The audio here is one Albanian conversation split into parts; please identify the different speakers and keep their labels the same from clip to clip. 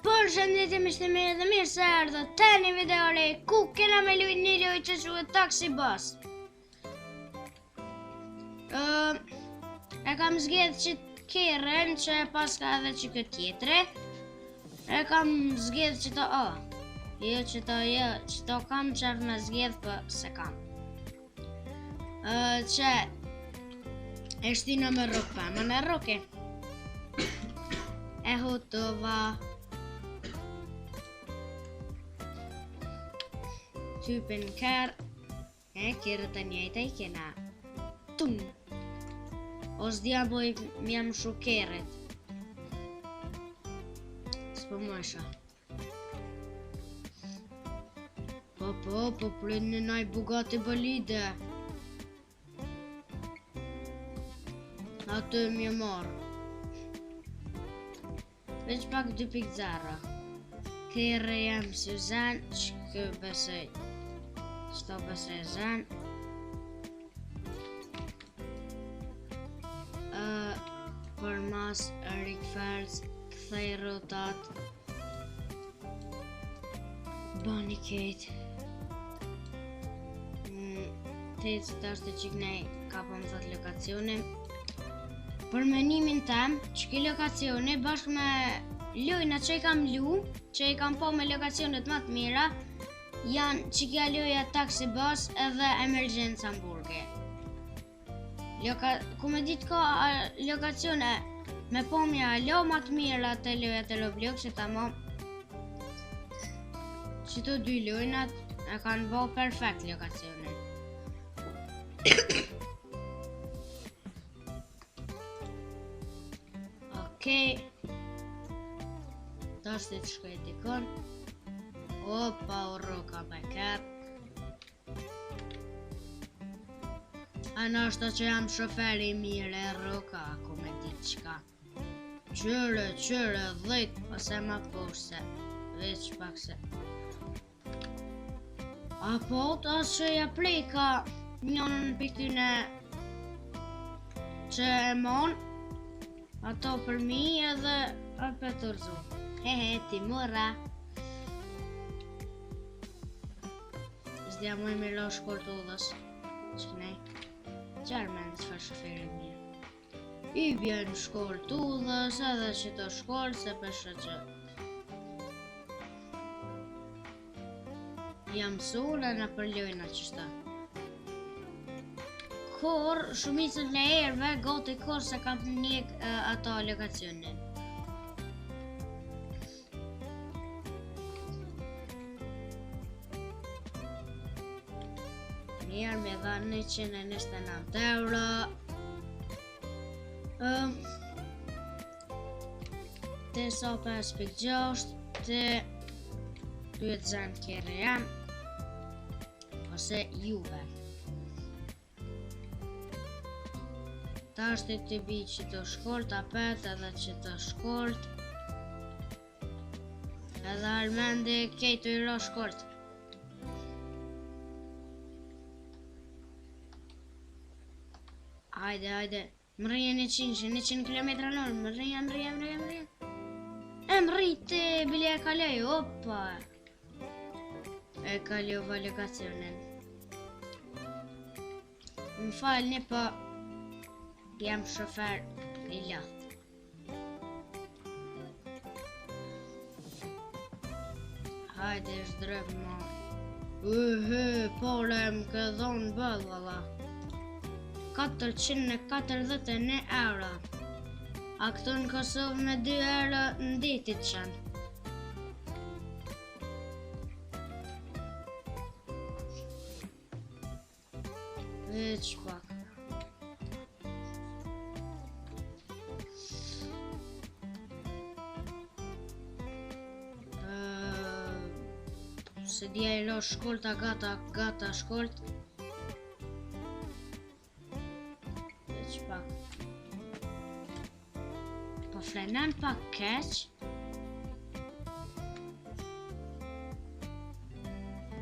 Speaker 1: Përshëndetje miqtë mirë dhe mirë se erdhët te një video re ku kena me luajtur një lojë që quhet Taxi Bus. E kam zgjedh që kerën që paska edhe që këtë tjetre. E kam zgjedh që të që to kam qef me zgjedh për se kam. Që e shtina me rrug pa, më në rruke. E hotova. Typen kër, kërët të njëjtë i kena tum. Os dhja boj mjam shu kërët. S'po më isha. Po plin në naj Bugatti Bolide. Atë më marrë. Veç pak 2.0. Kërë jam Suzan, që besoj. Qëto besoj zan. Për mas Erik Fels, këthej rotat. Bani Kate. Te që të është të qiknej ka po më thot lokacione. Për menimin tem, që ki lokacione bashkë me lojna që i kam lu, që i kam po me lokacionet më të mira, janë që kja loja Taxi Bus edhe Emergenza Hamburger. Ku me ditë ka lokacione me pomja lo më të mira të loja të Roblox, që ta mo që të dy lojnat e kanë bo perfekt lokacione. Okej. Ta është të shkoj dikon. Opa, u roka me kep. Ana është që jam shoferi mirë e roka, ako me ditë qka. Qyre, 10, ose ma poshtë, veç pak se. Apo të që ja pleka njënën për këtyne që e mon, ato për mi edhe për të rëzu. Hehe, ti mora. Zdja muj me lo shkollë të udhës. Shkënej. Gjarmen që fa shoferi mirë. I bjen shkollë të udhës edhe që të shkollë se përshë që jam sole në përlojna qështa. Kor, shumicën në erve, gati kor se kam të njek ato lokacionin. Mirë me dha 129 euro. Te sa 5.6, te duhet zanë kjerë jam, ose juve. Ta është të bi që të shkollt, apet edhe që të shkollt. Edhe Armendi kejtu i ro shkollt. Hajde, më rrijen 100 km/h, më rrijen. E më rriti, bile e kaloj, opa. E kalova lokacionin. Më falni, po jam shofer i latë. Hajde, shdrep ma. Pole më këdhon bëllë, valla. 441 euro. A këto në Kosovë me 2 euro në ditit qanë. Veç pak. Se dja i lo shkollta gata shkollt. Po frenan pak keq.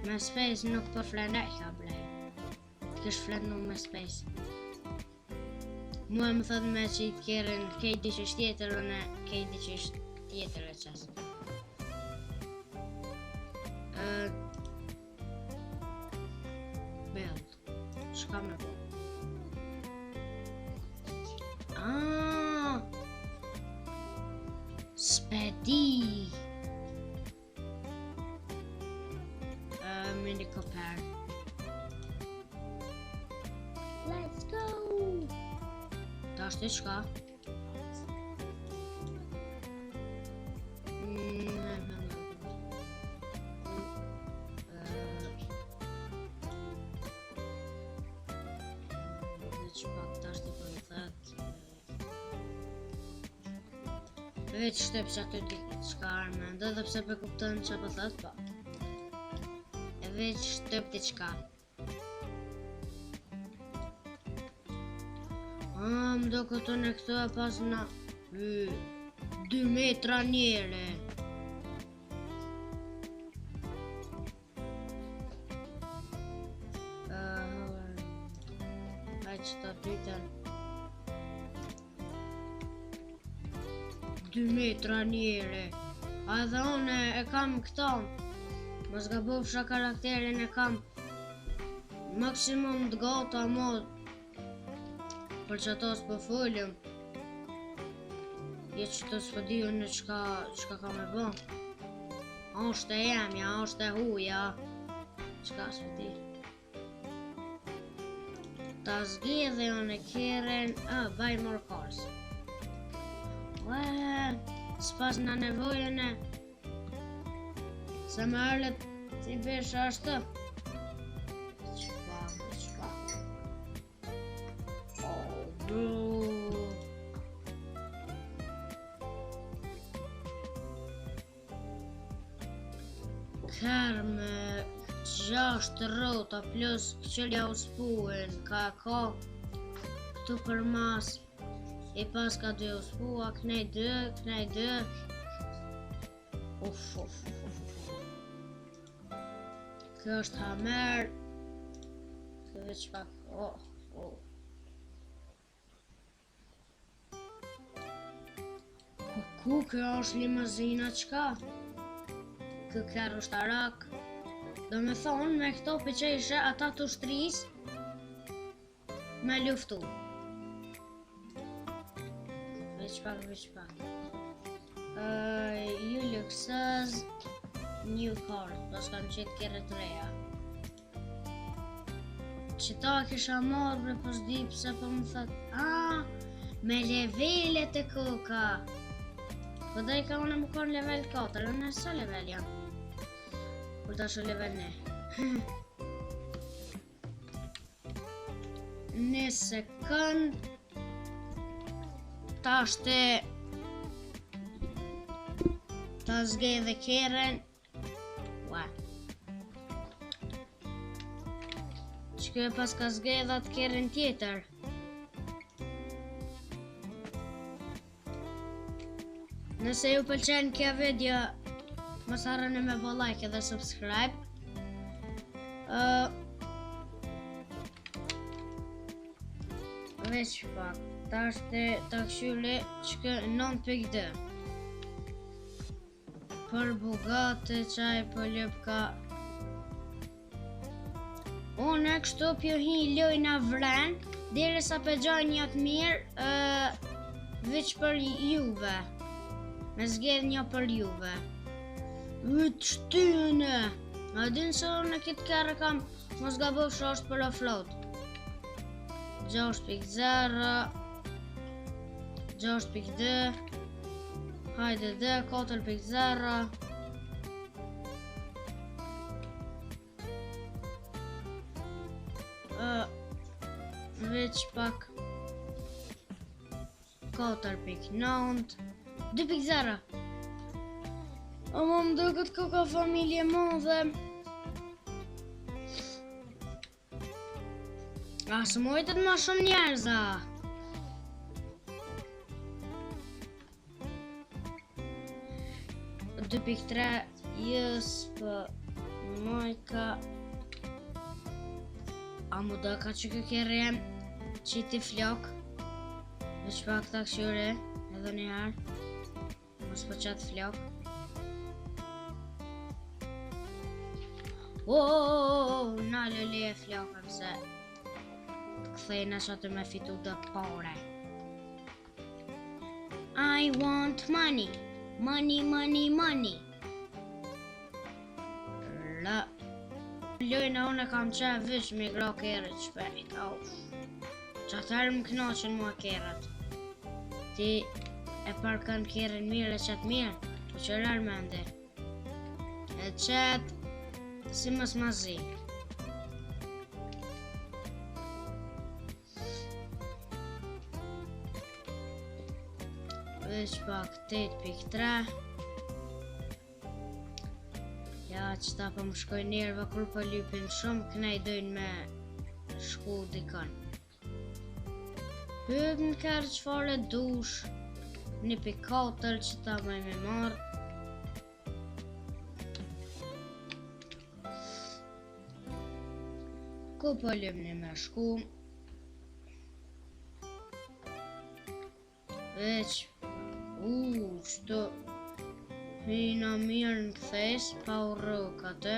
Speaker 1: Me space nuk po frenaj ka blej. Kësh frenu me space. Mua më thot me që i të kjerën kejti që është tjetër, unë kejti që është tjetër e qasë. çka më bë. Spedi. Mini koper. Let's go. Tash ti çka? Veç shtep që aty diçka armende dhe pse për kuptën që për thët po. E veç shtep diçka. Më do këto në këto e pas na 2 metra njere. Hajtë që të pyten 2 metra njere. A dhe unë e kam këto. Mos gabofsha karakterin e kam maksimum të gata mod. Për që ato s'po folëm. Je që të s'po diju në qka ka me bo. A është e jemja, a është e huja. Qka s'po di. Ta zgjidhe unë e keren. Buy more cars. S'pas në nevojën e se më arlet si besh ashtë. Qka? Bro. Kër me 6 rrota plus këqëllja u spuen, ka këtu për mas. E pas ka 2 uspua, knej 2. Uff. Kjo është hamer. Kjo veç pak, Ku kjo është limazina qka? Kjo kërë është arak. Do me thonë me këto pëqeshe ata të shtris me luftu. Veç pak. You look sus. New car. Do s'kam qitë kere të reja. Qëta kisha marrë për s'di pëse për më thët. Me levelet e koka. Po dhe i ka unë më konë level 4. Në sa level jam? Kur ta shë level ne. Në sekund. Ta shte ta zgedhe keren. Që pas ka zgedhat keren tjetër. Nëse ju pëlqen kjo video, mos harroni me bë like dhe subscribe. Veç pak. Ta është të këshylle që 9.2 për bugate qaj për ljepka. Unë e kështu pjo hi lojna vren deri sa për gjaj njët mirë veç për juve. Me zgedh një për juve. Të shtyne. A din se unë këtë kërë kam mos gabov që është për offload. 6.0 6.2 hajde dhe 4.0 veç pak 4.9 2.0 më do këtë koka familje modhe. Së mojtët ma shumë njerëza. .3 jës për mojka. A mu do ka që kërë qiti flok. Veç pak të këshyre edhe njëherë. Mos për qatë flok. Na lële e flokëm se kthejna që atë me fitu të pare. I want money. Money, money, money. Lojna unë kam qef vish me gra kerët shpejt. Që atëherë më knaqen mua kerët. Ti e parkon kerën mirë e qëtë mirë, po që rarë mende. E qëtë si mës mazi. Veç pak 8.3. Ja, qëta po më shkoj njerëve kur po lypin shumë, kënej dojnë me shku dikon. Hyp në kërë qëfare dush, 1.4 që ta më me marrë. Ku po lypni me shku. Veç, qëto hina mirë në këthes, pa u rëk atë,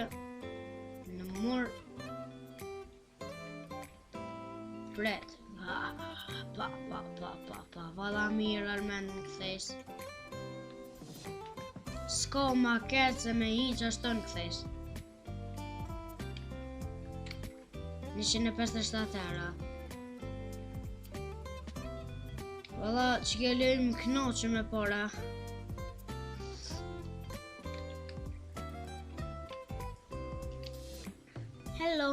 Speaker 1: në mur pret, vala mirë armen në këthes. S'ko ma ketë se me hi që ashtë në këthes. 157 euro. Vala që ke lejmë më knoqë me para. Hello.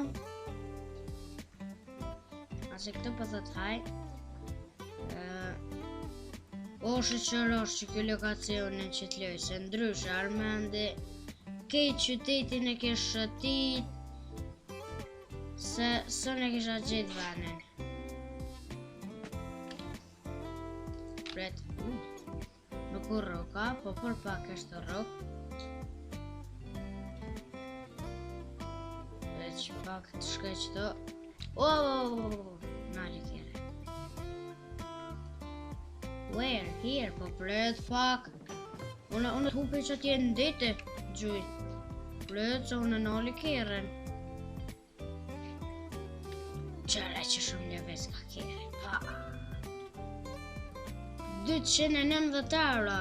Speaker 1: Ase këto për thët haj. Oshe qërosh që kjo lokacionin që t'loj, se ndryshe Armendi kejtë qytetin e ke shëtit, se sën e kisha gjetë venin. Pret, nuk u roka, po për pak është rok. Veç pak të shkaj qëto. Nali kjere. Where? Here, po pret pak. Unë të hupi që t'je në dite, gjuj. Pret që unë nali kjeren. Qëre që shumë një vez ka kjere, pa. 290 euro.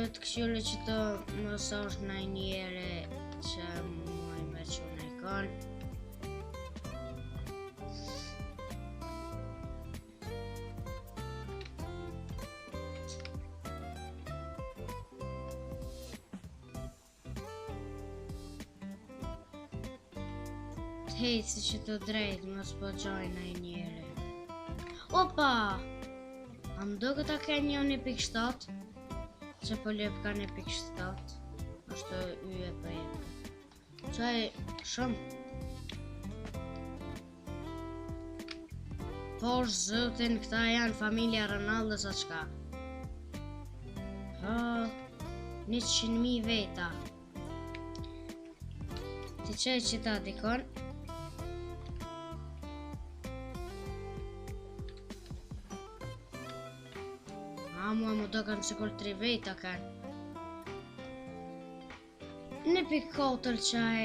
Speaker 1: Të këshyllë që të mos është në njëre që muaj me që në i kanë. Hejtë si që të drejtë, mos po gjojnë në njëre. Opa! A më do këta ke një 1.7? Që po lep ka 1.7. Ashtë yje për jepë. Qaj shumë. Por zëtin këta janë familja Ronaldo sa qka. 100.000 veta. Ti qaj që ta dikon. Mua më do kanë sikur 3 vejta kanë. 1.4 qaj,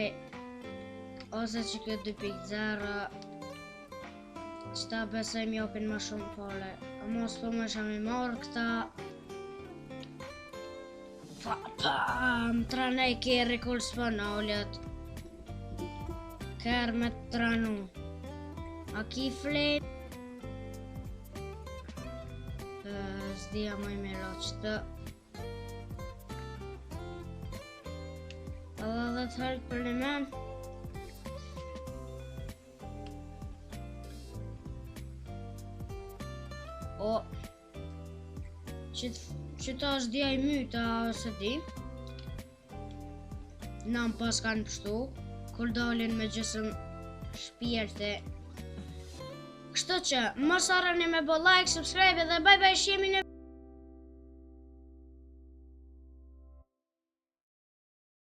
Speaker 1: ose që kjo 2.0, qëta besoj m'jopin ma shumë pare. A mos po më shami marrë këta. Më tranej kjerë kur s'po nollet. Kërë me të tranu. A ki flet? Zdia më i miro qëtë. Alla dhe të hërët për në men. Qëta është dja i myta ose di. Nam pas kanë pështu. Kur dalin me gjësëm shpirte. Kështu që, mos harroni me bo like, subscribe dhe bye bye, shihemi në